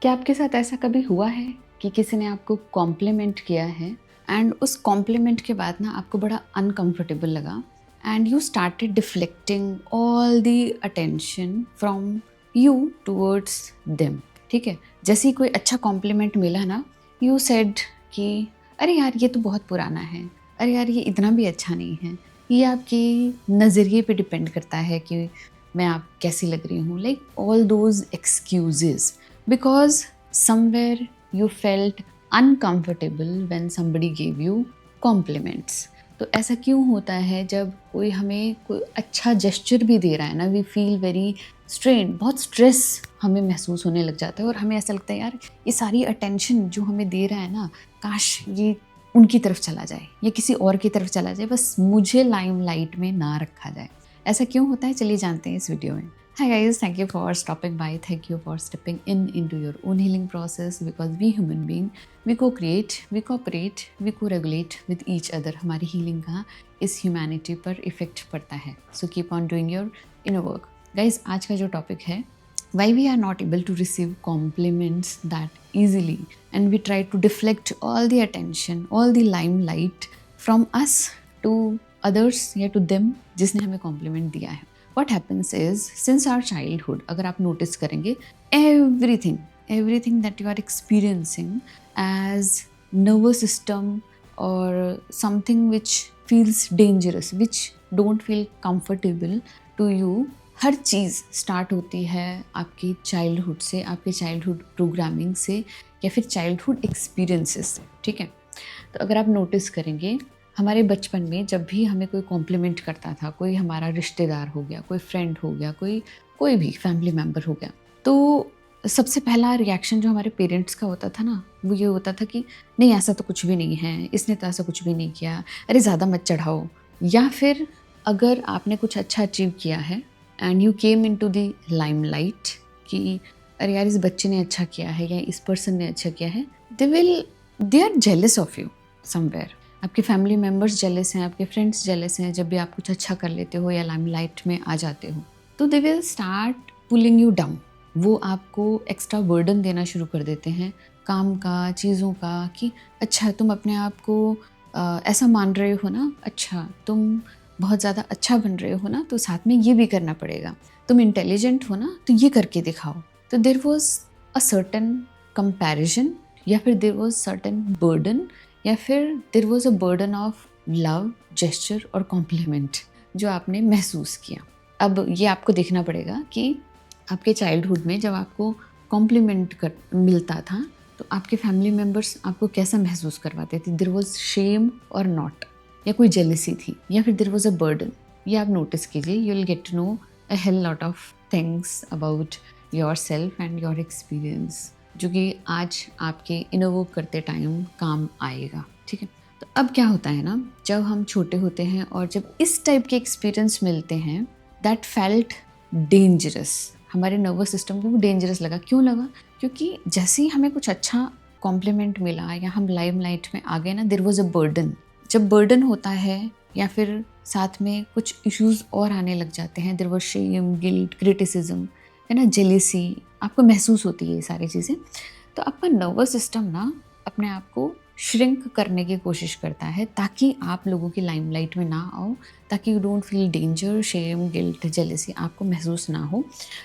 क्या आपके साथ ऐसा कभी हुआ है कि किसी ने आपको कॉम्प्लीमेंट किया है एंड उस कॉम्प्लीमेंट के बाद ना आपको बड़ा अनकंफर्टेबल लगा and you started deflecting all the attention from you towards them? ठीक है, जैसे ही कोई अच्छा कॉम्प्लीमेंट मिला ना, यू सेड कि अरे यार ये तो बहुत पुराना है, अरे यार ये इतना भी अच्छा नहीं है। ये आपके नज़रिए पे डिपेंड करता है कि मैं आप कैसी लग रही हूँ, like all those excuses, because somewhere you felt uncomfortable when somebody gave you compliments. तो ऐसा क्यों होता है जब कोई हमें कोई अच्छा जेस्चर भी दे रहा है ना, वी फील वेरी स्ट्रेन, बहुत स्ट्रेस हमें महसूस होने लग जाता है और हमें ऐसा लगता है यार ये सारी अटेंशन जो हमें दे रहा है ना, काश ये उनकी तरफ चला जाए या किसी और की तरफ चला जाए, बस मुझे लाइमलाइट में ना रखा जाए। ऐसा क्यों होता है, चलिए जानते हैं इस वीडियो में। Hi guys, thank you for stopping by. Thank you for stepping into your own healing process, because we human being, we co-create, we cooperate, we co-regulate with each other. हमारी healing का इस humanity पर effect पड़ता है. So keep on doing your inner work. Guys, आज का जो topic है, why we are not able to receive compliments that easily, and we try to deflect all the attention, all the limelight from us to others या to them जिसने हमें compliment दिया है। What happens is, since our childhood, अगर आप notice करेंगे, everything that you are experiencing as nervous system or something which feels dangerous, which don't feel comfortable to you, her cheese start होती है आपकी चाइल्डहुड से, आपके चाइल्डहुड प्रोग्रामिंग से या फिर चाइल्डहुड एक्सपीरियंसेस से। ठीक है, तो अगर आप नोटिस करेंगे, हमारे बचपन में जब भी हमें कोई कॉम्प्लीमेंट करता था, कोई हमारा रिश्तेदार हो गया, कोई फ्रेंड हो गया, कोई भी फैमिली मेम्बर हो गया, तो सबसे पहला रिएक्शन जो हमारे पेरेंट्स का होता था ना, वो ये होता था कि नहीं ऐसा तो कुछ भी नहीं है, इसने तो ऐसा कुछ भी नहीं किया, अरे ज़्यादा मत चढ़ाओ। या फिर अगर आपने कुछ अच्छा अचीव किया है and you came into the limelight कि अरे यार इस बच्चे ने अच्छा किया है या इस पर्सन ने अच्छा किया है, they are jealous of you somewhere. आपके फैमिली मेम्बर्स जेलस हैं, आपके फ्रेंड्स जेलस हैं, जब भी आप कुछ अच्छा कर लेते हो या लाइमलाइट में आ जाते हो, तो they will start pulling you down. वो आपको एक्स्ट्रा बर्डन देना शुरू कर देते हैं, काम का, चीज़ों का, कि अच्छा तुम अपने आप को ऐसा मान रहे हो ना, अच्छा तुम बहुत ज़्यादा अच्छा बन रहे हो ना, तो साथ में ये भी करना पड़ेगा, तुम इंटेलिजेंट हो ना तो ये करके दिखाओ। तो there was a certain comparison, या फिर देयर वॉज सर्टन बर्डन, या फिर there was a burden of love, gesture और कॉम्प्लीमेंट जो आपने महसूस किया। अब ये आपको देखना पड़ेगा कि आपके चाइल्डहुड में जब आपको कॉम्प्लीमेंट मिलता था तो आपके फैमिली मेम्बर्स आपको कैसा महसूस करवाते थे। देयर वॉज शेम और नॉट, या कोई जेलसी थी, या फिर देयर वॉज अ बर्डन। ये आप नोटिस कीजिए, you will get to know a hell lot of things about yourself and your experience, जो कि आज आपके इनर वर्क करते टाइम काम आएगा। ठीक है, तो अब क्या होता है ना, जब हम छोटे होते हैं और जब इस टाइप के एक्सपीरियंस मिलते हैं, दैट फेल्ट डेंजरस। हमारे नर्वस सिस्टम को वो डेंजरस लगा। क्यों लगा? क्योंकि जैसे ही हमें कुछ अच्छा कॉम्प्लीमेंट मिला या हम लाइमलाइट में आ गए ना, देयर वॉज अ बर्डन। जब बर्डन होता है या फिर साथ में कुछ इश्यूज और आने लग जाते हैं, there was shame, guilt, criticism, है ना, जेलिसी, आपको महसूस होती है ये सारी चीज़ें, तो आपका नर्वस सिस्टम ना अपने आप को श्रिंक करने की कोशिश करता है ताकि आप लोगों की लाइमलाइट में ना आओ, ताकि you don't feel danger, shame, guilt, jealousy आपको महसूस ना हो।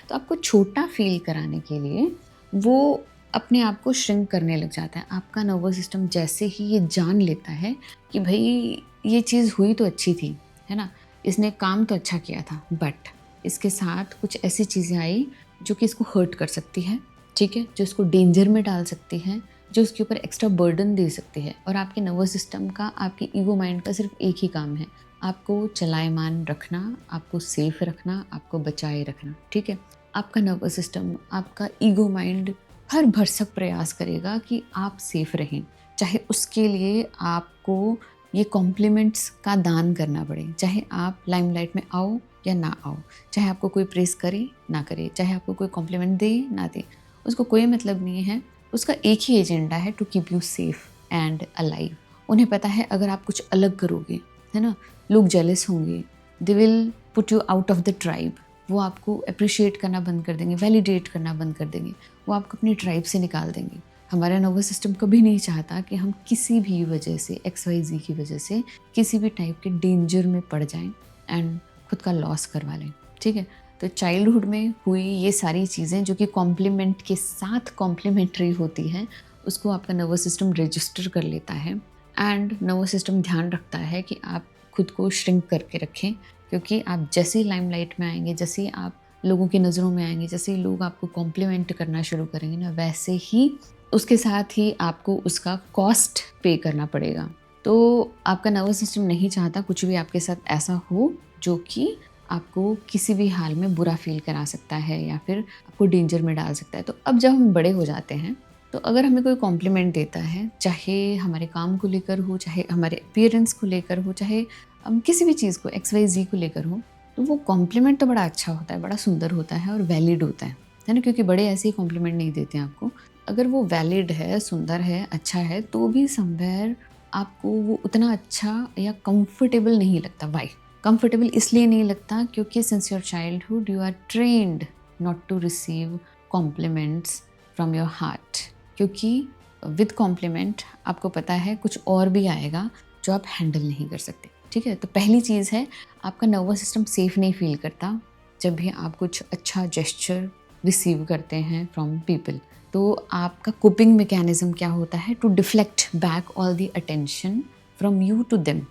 तो आपको छोटा फील कराने के लिए वो अपने आप को श्रिंक करने लग जाता है। आपका नर्वस सिस्टम जैसे ही ये जान लेता है कि भाई ये चीज़ हुई तो अच्छी थी, है ना, इसने काम तो अच्छा किया था, बट इसके साथ कुछ ऐसी चीज़ें आई जो कि इसको हर्ट कर सकती है, ठीक है, जो इसको डेंजर में डाल सकती है, जो उसके ऊपर एक्स्ट्रा बर्डन दे सकती है। और आपके नर्वस सिस्टम का, आपकी ईगो माइंड का सिर्फ एक ही काम है, आपको चलायमान रखना, आपको सेफ रखना, आपको बचाए रखना। ठीक है, आपका नर्वस सिस्टम, आपका ईगो माइंड हर भरसक प्रयास करेगा कि आप सेफ रहें, चाहे उसके लिए आपको ये कॉम्प्लीमेंट्स का दान करना पड़े, चाहे आप लाइमलाइट में आओ या ना आओ, चाहे आपको कोई प्रेस करे ना करे, चाहे आपको कोई कॉम्प्लीमेंट दे ना दे, उसको कोई मतलब नहीं है। उसका एक ही एजेंडा है, to keep you safe and alive. उन्हें पता है अगर आप कुछ अलग करोगे, है ना, लोग जेलस होंगे, they will put you out of the tribe, वो आपको अप्रिशिएट करना बंद कर देंगे, वैलिडेट करना बंद कर देंगे। वो आपको अपनी ट्राइब से निकाल देंगे। हमारा नर्वस सिस्टम कभी नहीं चाहता कि हम किसी भी वजह से XYZ की वजह से किसी भी टाइप के डेंजर में पड़ जाएं एंड खुद का लॉस करवा लें, ठीक है। तो चाइल्डहुड में हुई ये सारी चीज़ें जो कि कॉम्प्लीमेंट के साथ कॉम्प्लीमेंट्री होती हैं, उसको आपका नर्वस सिस्टम रजिस्टर कर लेता है एंड नर्वस सिस्टम ध्यान रखता है कि आप खुद को श्रिंक करके रखें, क्योंकि आप जैसे ही लाइमलाइट में आएंगे, जैसे ही आप लोगों की नज़रों में आएंगे, जैसे ही लोग आपको कॉम्प्लीमेंट करना शुरू करेंगे ना, वैसे ही उसके साथ ही आपको उसका कॉस्ट पे करना पड़ेगा। तो आपका नर्वस सिस्टम नहीं चाहता कुछ भी आपके साथ ऐसा हो जो कि आपको किसी भी हाल में बुरा फील करा सकता है या फिर आपको डेंजर में डाल सकता है। तो अब जब हम बड़े हो जाते हैं, तो अगर हमें कोई कॉम्प्लीमेंट देता है, चाहे हमारे काम को लेकर हो, चाहे हमारे अपीयरेंस को लेकर हो, चाहे हम किसी भी चीज़ को XYZ को लेकर हो, तो वो कॉम्प्लीमेंट तो बड़ा अच्छा होता है, बड़ा सुंदर होता है और वैलिड होता है ना, क्योंकि बड़े ऐसे ही कॉम्प्लीमेंट नहीं देते हैं आपको। अगर वो वैलिड है, सुंदर है, अच्छा है, तो भी समवेयर आपको वो उतना अच्छा या कंफर्टेबल नहीं लगता। वाई? कंफर्टेबल इसलिए नहीं लगता क्योंकि since your childhood you are trained not to receive compliments from your heart, क्योंकि विद कॉम्प्लीमेंट आपको पता है कुछ और भी आएगा जो आप हैंडल नहीं कर सकते, ठीक है। तो पहली चीज़ है, आपका नर्वस सिस्टम सेफ नहीं फील करता जब भी आप कुछ अच्छा जेस्चर रिसीव करते हैं फ्रॉम पीपल। तो आपका कोपिंग मैकेनिज्म क्या होता है? To deflect back all the attention from you to them.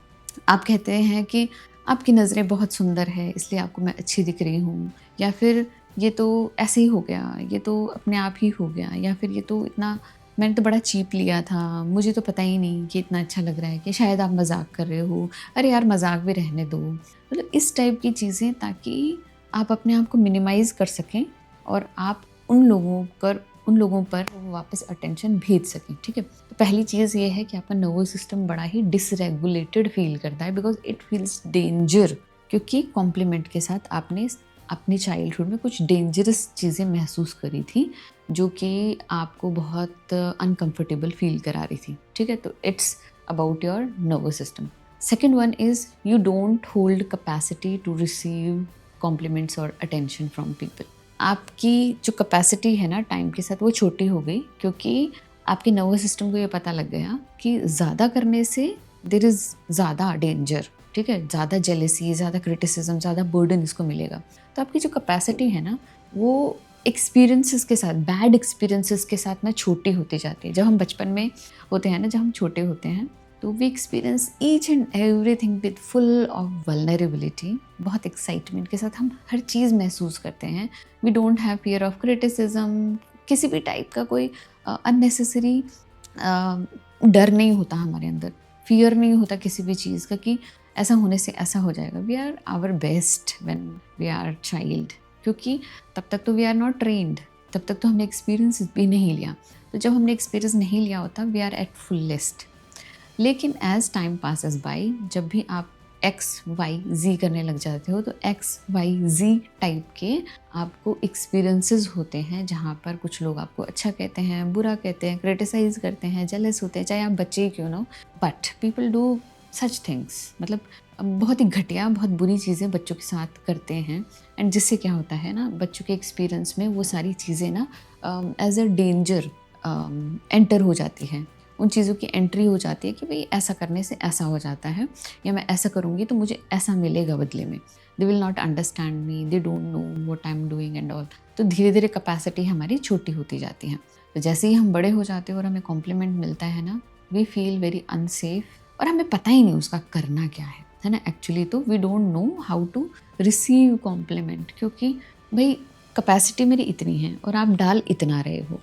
आप कहते हैं कि आपकी नज़रें बहुत सुंदर है इसलिए आपको मैं अच्छी दिख रही हूँ, या फिर ये तो ऐसे ही हो गया, ये तो अपने आप ही हो गया, या फिर ये तो इतना, मैंने तो बड़ा चीप लिया था, मुझे तो पता ही नहीं कि इतना अच्छा लग रहा है, कि शायद आप मजाक कर रहे हो, अरे यार मजाक भी रहने दो। मतलब इस टाइप की चीज़ें, ताकि आप अपने आप को मिनिमाइज़ कर सकें और आप उन लोगों पर वापस अटेंशन भेज सकें, ठीक है। तो पहली चीज़ ये है कि आपका नर्वस सिस्टम बड़ा ही डिसरेगुलेटेड फील करता है बिकॉज इट फील्स डेंजर, क्योंकि कॉम्प्लीमेंट के साथ आपने अपनी चाइल्डहुड में कुछ डेंजरस चीज़ें महसूस करी थी जो कि आपको बहुत अनकंफर्टेबल फील करा रही थी, ठीक है। तो it's about your nervous system. Second one is you don't hold capacity to receive compliments और अटेंशन फ्रॉम पीपल। आपकी जो कैपेसिटी है ना टाइम के साथ, वो छोटी हो गई, क्योंकि आपके नर्वस सिस्टम को ये पता लग गया कि ज़्यादा करने से देयर इज़ ज़्यादा डेंजर, ठीक है। ज़्यादा जेलेसी, ज़्यादा क्रिटिसिज्म, ज़्यादा बर्डन इसको मिलेगा। तो आपकी जो कैपेसिटी है ना, वो एक्सपीरियंसेस के साथ, बैड एक्सपीरियंसेस के साथ ना छोटी होती जाती है। जब हम बचपन में होते हैं ना, जब हम छोटे होते हैं, तो we experience each and everything with full of vulnerability. बहुत एक्साइटमेंट के साथ हम हर चीज़ महसूस करते हैं। We don't have fear of criticism, किसी भी टाइप का कोई अननेसेसरी डर नहीं होता हमारे अंदर, फियर नहीं होता किसी भी चीज़ का कि ऐसा होने से ऐसा हो जाएगा। We are our best when we are child, क्योंकि तब तक तो वी आर नॉट ट्रेन्ड, तब तक तो हमने एक्सपीरियंस भी नहीं लिया। तो जब हमने एक्सपीरियंस नहीं लिया होता, वी आर एट फुलेस्ट। लेकिन एज टाइम पासेस बाय, जब भी आप XYZ करने लग जाते हो, तो XYZ टाइप के आपको एक्सपीरियंसेस होते हैं जहाँ पर कुछ लोग आपको अच्छा कहते हैं, बुरा कहते हैं, क्रिटिसाइज करते हैं, जेलस होते हैं, चाहे आप बच्चे ही क्यों ना हो, but people do such things. मतलब बहुत ही घटिया, बहुत बुरी चीज़ें बच्चों के साथ करते हैं, एंड जिससे क्या होता है ना, बच्चों के एक्सपीरियंस में वो सारी चीज़ें ना एज अ डेंजर एंटर हो जाती हैं। उन चीज़ों की एंट्री हो जाती है कि भाई ऐसा करने से ऐसा हो जाता है, या मैं ऐसा करूँगी तो मुझे ऐसा मिलेगा बदले में। They will not understand me, they don't know what I am doing and all. तो धीरे धीरे कैपेसिटी हमारी छोटी होती जाती है। तो जैसे ही हम बड़े हो जाते हैं और हमें कॉम्प्लीमेंट मिलता है ना, वी फील वेरी अनसेफ, और हमें पता ही नहीं उसका करना क्या है ना। एक्चुअली तो we don't know how to receive compliment, क्योंकि भाई कैपेसिटी मेरी इतनी है और आप डाल इतना रहे हो,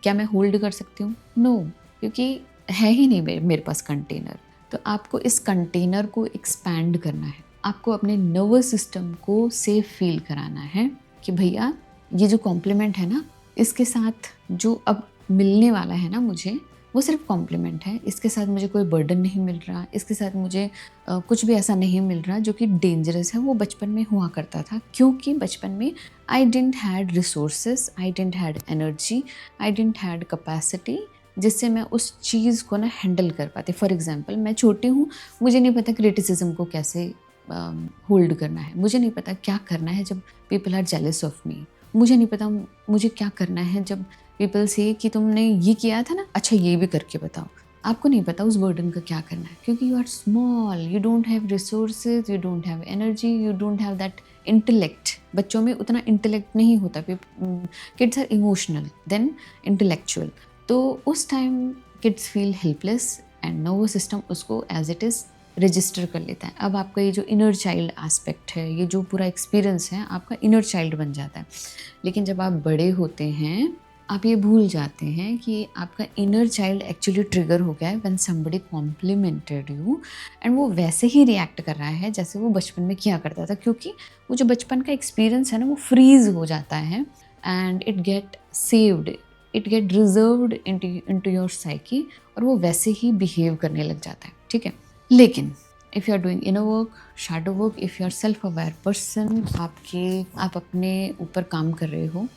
क्या मैं होल्ड कर सकती हूँ? नो, क्योंकि है ही नहीं मेरे पास कंटेनर। तो आपको इस कंटेनर को एक्सपैंड करना है, आपको अपने नर्वस सिस्टम को सेफ फील कराना है कि भैया ये जो कॉम्प्लीमेंट है ना, इसके साथ जो अब मिलने वाला है ना मुझे, वो सिर्फ कॉम्प्लीमेंट है। इसके साथ मुझे कोई बर्डन नहीं मिल रहा, इसके साथ मुझे कुछ भी ऐसा नहीं मिल रहा जो कि डेंजरस है। वो बचपन में हुआ करता था, क्योंकि बचपन में I didn't had resources, I didn't had energy, I didn't had capacity जिससे मैं उस चीज़ को ना हैंडल कर पाती। फॉर एग्जांपल, मैं छोटी हूँ, मुझे नहीं पता क्रिटिसिज्म को कैसे होल्ड करना है, मुझे नहीं पता क्या करना है जब people are jealous of me, मुझे नहीं पता मुझे क्या करना है। जब पीपल से कि तुमने ये किया था ना, अच्छा ये भी करके बताओ, आपको नहीं पता उस बर्डन का क्या करना है, क्योंकि you are small, you don't have resources, you don't have energy, you don't have that intellect. बच्चों में उतना इंटेलेक्ट नहीं होता, kids are emotional than intellectual. तो उस time kids feel helpless and nervous system उसको एज इट इज़ रजिस्टर कर लेता है। अब आपका ये जो इनर चाइल्ड एस्पेक्ट है, ये जो पूरा एक्सपीरियंस है, आपका इनर चाइल्ड बन जाता है। लेकिन जब आप बड़े होते हैं, आप ये भूल जाते हैं कि आपका इनर चाइल्ड एक्चुअली ट्रिगर हो गया है when somebody complimented you, and वो वैसे ही रिएक्ट कर रहा है जैसे वो बचपन में किया करता था, क्योंकि वो जो बचपन का एक्सपीरियंस है ना, वो फ्रीज हो जाता है and it get saved, it get reserved into your psyche, और वो वैसे ही बिहेव करने लग जाता है। ठीक है, लेकिन if you are doing inner work, shadow work, if you are self aware person, आप अपने ऊपर काम कर रहे हो,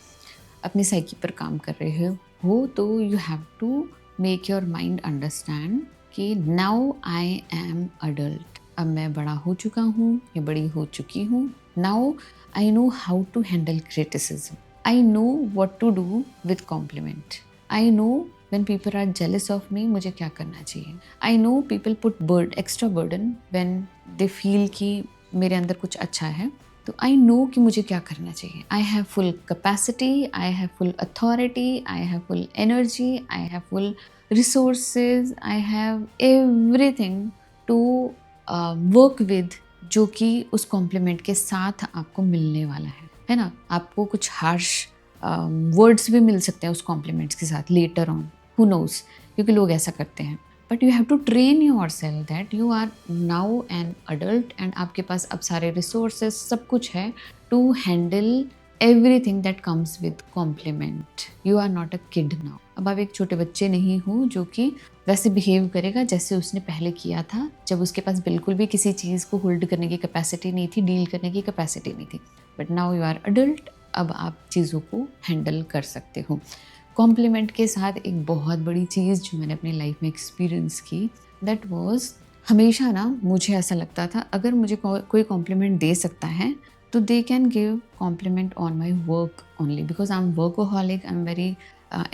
अपनी साइकी पर काम कर रहे हो, तो you have to make your mind understand कि नाउ आई एम अडल्ट, अब मैं बड़ा हो चुका हूँ या बड़ी हो चुकी हूँ। Now I know how to handle criticism, I know what to do with compliment, I know when people are jealous of me, मुझे क्या करना चाहिए। I know people put extra burden when they feel कि मेरे अंदर कुछ अच्छा है, तो I know कि मुझे क्या करना चाहिए। I have full capacity, I have full authority, I have full energy, I have full resources, I have everything to work with, जो कि उस कॉम्प्लीमेंट के साथ आपको मिलने वाला है ना। आपको कुछ हार्श वर्ड्स भी मिल सकते हैं उस कॉम्प्लीमेंट्स के साथ लेटर ऑन, who knows, क्योंकि लोग ऐसा करते हैं। But you have to train yourself that you are now an adult and आपके पास अब सारे रिसोर्सेज सब कुछ है to handle everything that comes with compliment. You are not a kid now. अब आप एक छोटे बच्चे नहीं हो जो कि वैसे बिहेव करेगा जैसे उसने पहले किया था, जब उसके पास बिल्कुल भी किसी चीज़ को होल्ड करने की कैपेसिटी नहीं थी, डील करने की कैपेसिटी नहीं थी। But now you are adult, अब आप चीज़ों को हैंडल कर सकते हो। कॉम्प्लीमेंट के साथ एक बहुत बड़ी चीज़ जो मैंने अपनी लाइफ में एक्सपीरियंस की, दैट वाज, हमेशा ना मुझे ऐसा लगता था अगर मुझे कोई कॉम्प्लीमेंट दे सकता है तो they can give compliment on my work only, because I am workaholic, I am very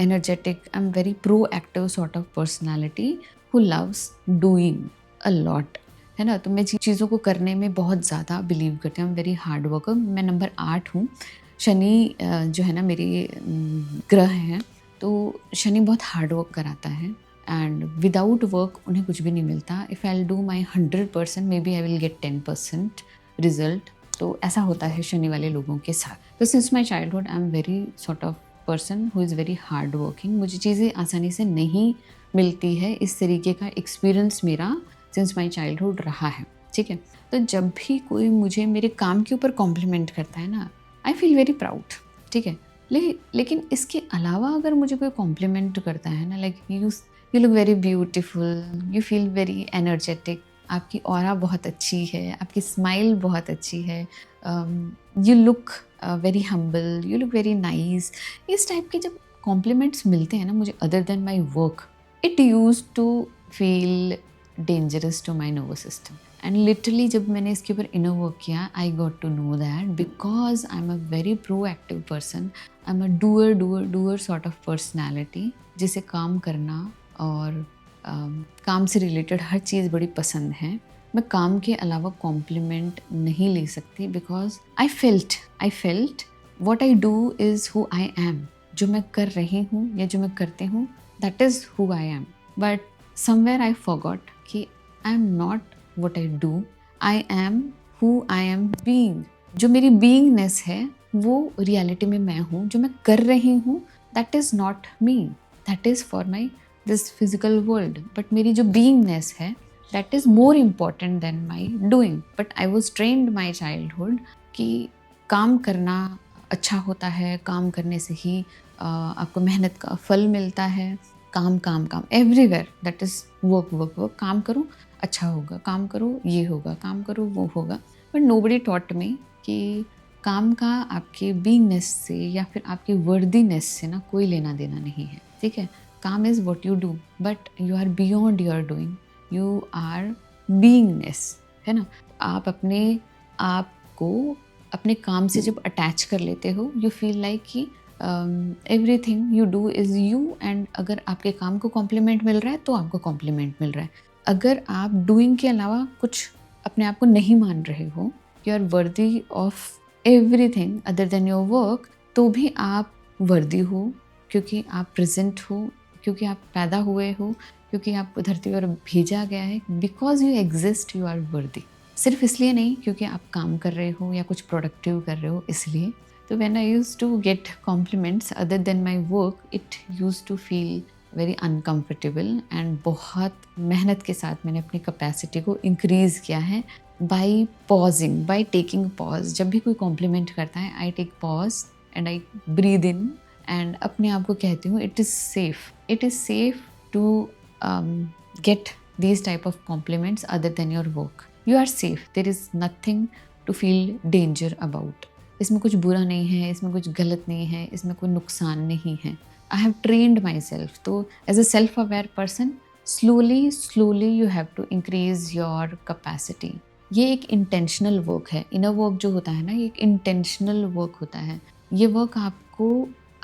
energetic, I am very proactive sort of personality who loves doing a lot, है ना। तो मैं चीज़ों को करने में बहुत ज़्यादा बिलीव करती हूँ, वेरी हार्ड वर्कर। मैं नंबर 8 हूँ। शनि जो है ना मेरे ग्रह हैं, तो शनि बहुत हार्ड वर्क कराता है एंड विदाउट वर्क उन्हें कुछ भी नहीं मिलता। If I will do my 100%, maybe I will get 10% result. तो ऐसा होता है शनि वाले लोगों के साथ। तो since my childhood I am very sort of person who is very hard working. मुझे चीज़ें आसानी से नहीं मिलती है, इस तरीके का एक्सपीरियंस मेरा सिंस माई चाइल्डहुड रहा है। ठीक है, तो जब भी कोई मुझे मेरे काम के ऊपर कॉम्प्लीमेंट करता है ना, आई फील वेरी प्राउड। ठीक है, लेकिन इसके अलावा अगर मुझे कोई कॉम्प्लीमेंट करता है ना, like you look very beautiful, you feel very energetic, आपकी ऑरा बहुत अच्छी है, आपकी स्माइल बहुत अच्छी है, you look very humble, you look very nice, इस टाइप के जब कॉम्प्लीमेंट्स मिलते हैं ना मुझे other than my work, it use to feel dangerous to my nervous system. And literally जब मैंने इसके ऊपर इनर वर्क किया, I got to know that because I am a very proactive person, I am a doer sort of personality, जिसे काम करना और काम से रिलेटेड हर चीज़ बड़ी पसंद है। मैं काम के अलावा कॉम्प्लीमेंट नहीं ले सकती because I felt what I do is who I M. जो मैं कर रही हूँ या जो मैं करती हूँ, that is who I am. But somewhere I forgot कि I am not what I do, I am who I am being। जो मेरी beingness है वो रियलिटी में मैं हूँ, जो मैं कर रही हूँ that is not me, that is for my this physical world, but मेरी जो beingness है that is more important than my doing। But I was trained my childhood कि काम करना अच्छा होता है, काम करने से ही आपको मेहनत का फल मिलता है। काम काम काम एवरीवेयर, दैट इज़ वर्क। काम करो अच्छा होगा, काम करो ये होगा, काम करो वो होगा। बट नोबडी टॉट मी कि काम का आपके बीइंगनेस से या फिर आपके वर्दीनेस से ना कोई लेना देना नहीं है। ठीक है, काम is what you do, but you are beyond your doing, you are beingness, है ना। आप अपने आप को अपने काम से जब अटैच कर लेते हो, यू फील लाइक कि everything you do is you, and अगर आपके काम को कॉम्प्लीमेंट मिल रहा है तो आपको कॉम्प्लीमेंट मिल रहा है। अगर आप डूइंग के अलावा कुछ अपने आप को नहीं मान रहे हो, you are worthy of everything other than your work, तो भी आप वर्दी हो, क्योंकि आप प्रेजेंट हो, क्योंकि आप पैदा हुए हो, क्योंकि आपको धरती पर भेजा गया है। Because you exist you are worthy. सिर्फ इसलिए नहीं क्योंकि आप काम कर रहे हो या कुछ प्रोडक्टिव कर रहे हो इसलिए। तो when I use to get compliments other than my work, it use to feel very uncomfortable, and बहुत मेहनत के साथ मैंने अपनी कैपेसिटी को इंक्रीज़ किया है by pausing, by taking pause. जब भी कोई कॉम्प्लीमेंट करता है, I take pause and I breathe in, and अपने आप को कहती हूँ it is safe to get these type of compliments other than your work. You are safe. There is nothing to feel danger about. इसमें कुछ बुरा नहीं है, इसमें कुछ गलत नहीं है, इसमें कोई नुकसान नहीं है। I have trained myself. तो as a self-aware person, slowly you have to increase your capacity. ये एक intentional work है। inner work जो होता है ना, ये एक intentional work होता है। ये वर्क आपको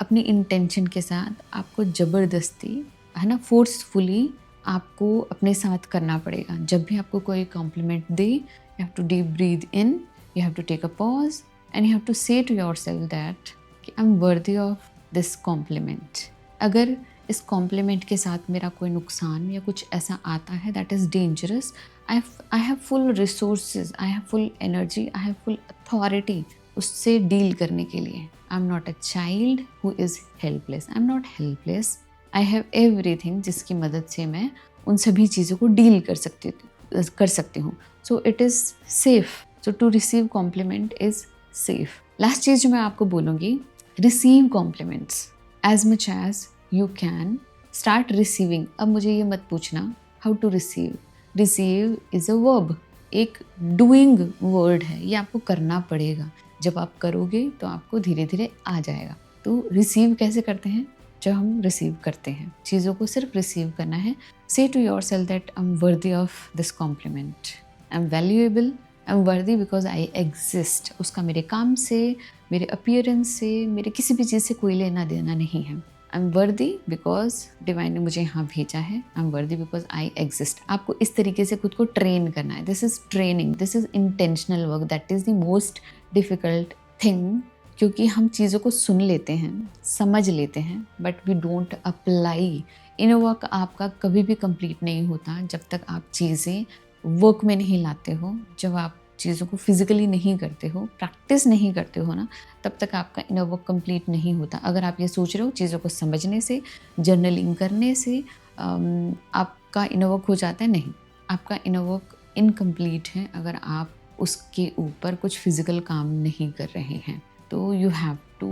अपनी इंटेंशन के साथ, आपको ज़बरदस्ती, है ना, फोर्सफुली आपको अपने साथ करना पड़ेगा। जब भी आपको कोई कॉम्प्लीमेंट दे, you have to deep breathe in, you have to take a pause, and you have to say to yourself that कि I am worthy of this compliment. अगर इस कॉम्प्लीमेंट के साथ मेरा कोई नुकसान या कुछ ऐसा आता है that is dangerous, I have full resources, I have full energy, I have full authority उससे डील करने के लिए। आई am not a child who is helpless. I am not helpless, I have everything जिसकी मदद से मैं उन सभी चीज़ों को डील कर सकती हूँ। So it is safe. So to receive compliment is safe. Last चीज़ जो मैं आपको बोलूँगी, receive compliments as much as you can. Start receiving. अब मुझे ये मत पूछना how to receive. Receive is a verb, एक डूइंग वर्ड है, ये आपको करना पड़ेगा। जब आप करोगे तो आपको धीरे धीरे आ जाएगा। तो रिसीव कैसे करते हैं? जब हम रिसीव करते हैं, चीज़ों को सिर्फ रिसीव करना है। Say to yourself that I am worthy of this compliment, I am valuable, I am worthy because I exist. उसका मेरे काम से, मेरे अपीयरेंस से, मेरे किसी भी चीज़ से कोई लेना देना नहीं है। आई एम वर्दी बिकॉज डिवाइन ने मुझे यहाँ भेजा है। आई am worthy because I exist. आपको इस तरीके से खुद को ट्रेन करना है। This is training, this is intentional work, that is the most difficult thing. क्योंकि हम चीज़ों को सुन लेते हैं, समझ लेते हैं, but we don't apply. Inner work आपका कभी भी कंप्लीट नहीं होता जब तक आप चीज़ें वर्क में नहीं लाते हो, जब आप चीज़ों को फिजिकली नहीं करते हो, प्रैक्टिस नहीं करते हो ना, तब तक आपका इनर वर्क कंप्लीट नहीं होता। अगर आप ये सोच रहे हो चीज़ों को समझने से, जर्नलिंग करने से आपका इनर वर्क हो जाता है, नहीं, आपका इनर वर्क इनकम्प्लीट है अगर आप उसके ऊपर कुछ फिजिकल काम नहीं कर रहे हैं। तो you have to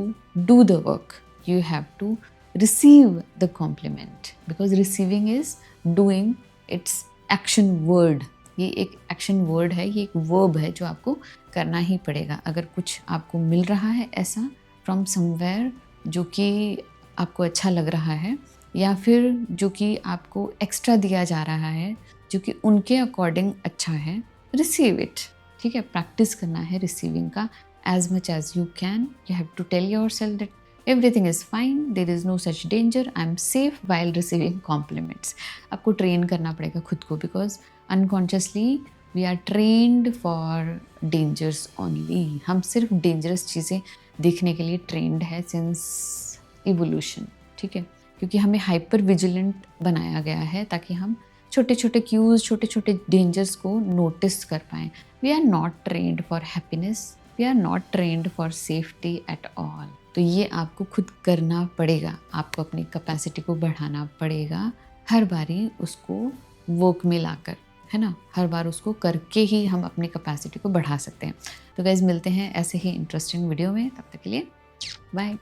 do the work, you have to receive the compliment, because receiving is doing, it's action word। ये एक एक्शन वर्ड है, ये एक वर्ब है जो आपको करना ही पड़ेगा। अगर कुछ आपको मिल रहा है ऐसा फ्रॉम समवेयर जो कि आपको अच्छा लग रहा है, या फिर जो कि आपको एक्स्ट्रा दिया जा रहा है जो कि उनके अकॉर्डिंग अच्छा है, रिसीव इट। ठीक है, प्रैक्टिस करना है रिसीविंग का as much as you can. You have to tell yourself that everything is fine, there is no such danger, I am safe while receiving compliments. आपको ट्रेन करना पड़ेगा खुद को, because unconsciously we are trained for dangers only. हम सिर्फ dangerous चीज़ें देखने के लिए ट्रेंड है सिंस इवोल्यूशन। ठीक है, क्योंकि हमें हाइपर विजिलेंट बनाया गया है ताकि हम छोटे छोटे क्यूज, छोटे छोटे डेंजर्स को नोटिस कर पाएँ। We are not trained for happiness, we are not trained for safety at all. तो ये आपको खुद करना पड़ेगा, आपको अपनी कैपेसिटी को बढ़ाना पड़ेगा, हर बारी उसको वर्क में लाकर, है ना, हर बार उसको करके ही हम अपनी कैपेसिटी को बढ़ा सकते हैं। तो गाइस, मिलते हैं ऐसे ही इंटरेस्टिंग वीडियो में, तब तक के लिए बाय।